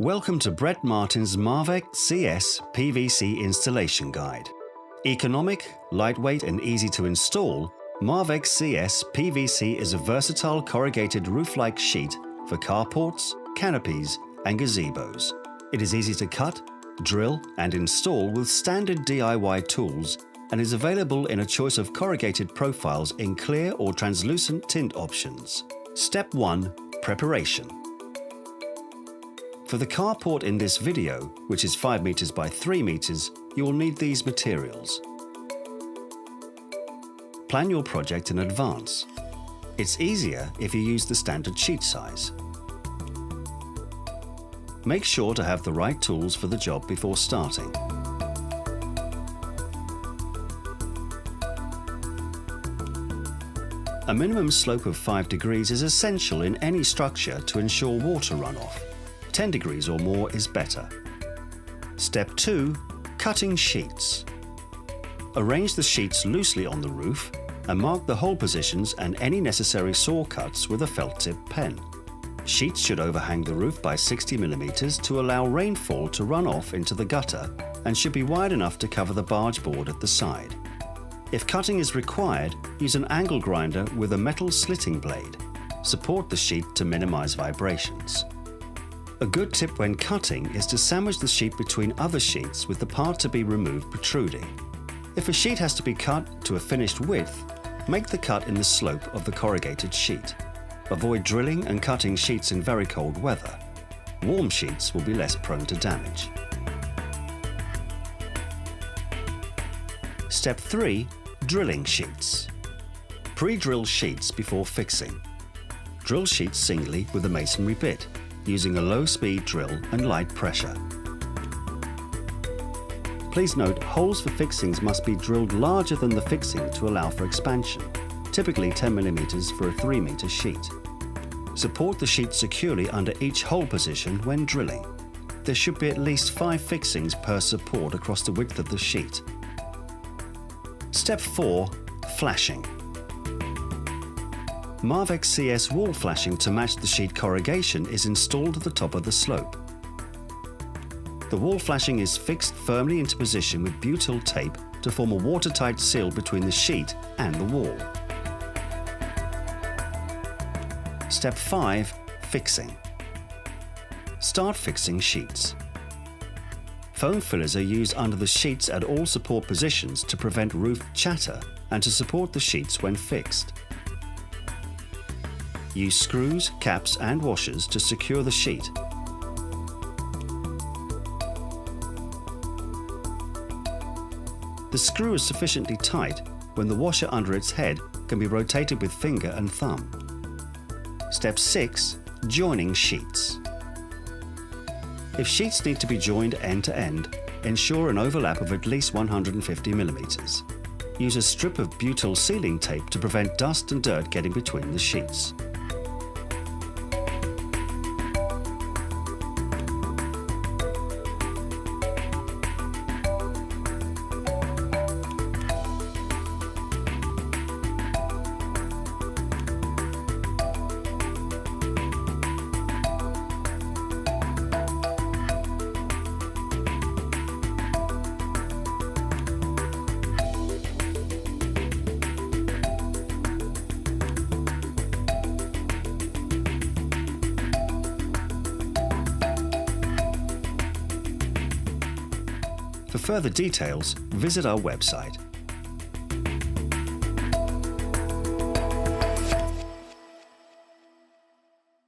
Welcome to Brett Martin's Marvec CS PVC Installation Guide. Economic, lightweight and easy to install, Marvec CS PVC is a versatile corrugated roof-like sheet for carports, canopies and gazebos. It is easy to cut, drill and install with standard DIY tools and is available in a choice of corrugated profiles in clear or translucent tint options. Step 1. Preparation. For the carport in this video, which is 5 meters by 3 meters, you will need these materials. Plan your project in advance. It's easier if you use the standard sheet size. Make sure to have the right tools for the job before starting. A minimum slope of 5 degrees is essential in any structure to ensure water runoff. 10 degrees or more is better. Step 2. Cutting sheets. Arrange the sheets loosely on the roof and mark the hole positions and any necessary saw cuts with a felt tip pen. Sheets should overhang the roof by 60 mm to allow rainfall to run off into the gutter and should be wide enough to cover the barge board at the side. If cutting is required, use an angle grinder with a metal slitting blade. Support the sheet to minimize vibrations. A good tip when cutting is to sandwich the sheet between other sheets with the part to be removed protruding. If a sheet has to be cut to a finished width, make the cut in the slope of the corrugated sheet. Avoid drilling and cutting sheets in very cold weather. Warm sheets will be less prone to damage. Step 3. Drilling sheets. Pre-drill sheets before fixing. Drill sheets singly with a masonry bit, using a low-speed drill and light pressure. Please note, holes for fixings must be drilled larger than the fixing to allow for expansion, typically 10 mm for a 3 meter sheet. Support the sheet securely under each hole position when drilling. There should be at least 5 fixings per support across the width of the sheet. Step 4. Flashing. Marvec CS wall flashing to match the sheet corrugation is installed at the top of the slope. The wall flashing is fixed firmly into position with butyl tape to form a watertight seal between the sheet and the wall. Step 5. Fixing. Start fixing sheets. Foam fillers are used under the sheets at all support positions to prevent roof chatter and to support the sheets when fixed. Use screws, caps and washers to secure the sheet. The screw is sufficiently tight when the washer under its head can be rotated with finger and thumb. Step 6. Joining sheets. If sheets need to be joined end to end, ensure an overlap of at least 150 mm. Use a strip of butyl sealing tape to prevent dust and dirt getting between the sheets. For further details, visit our website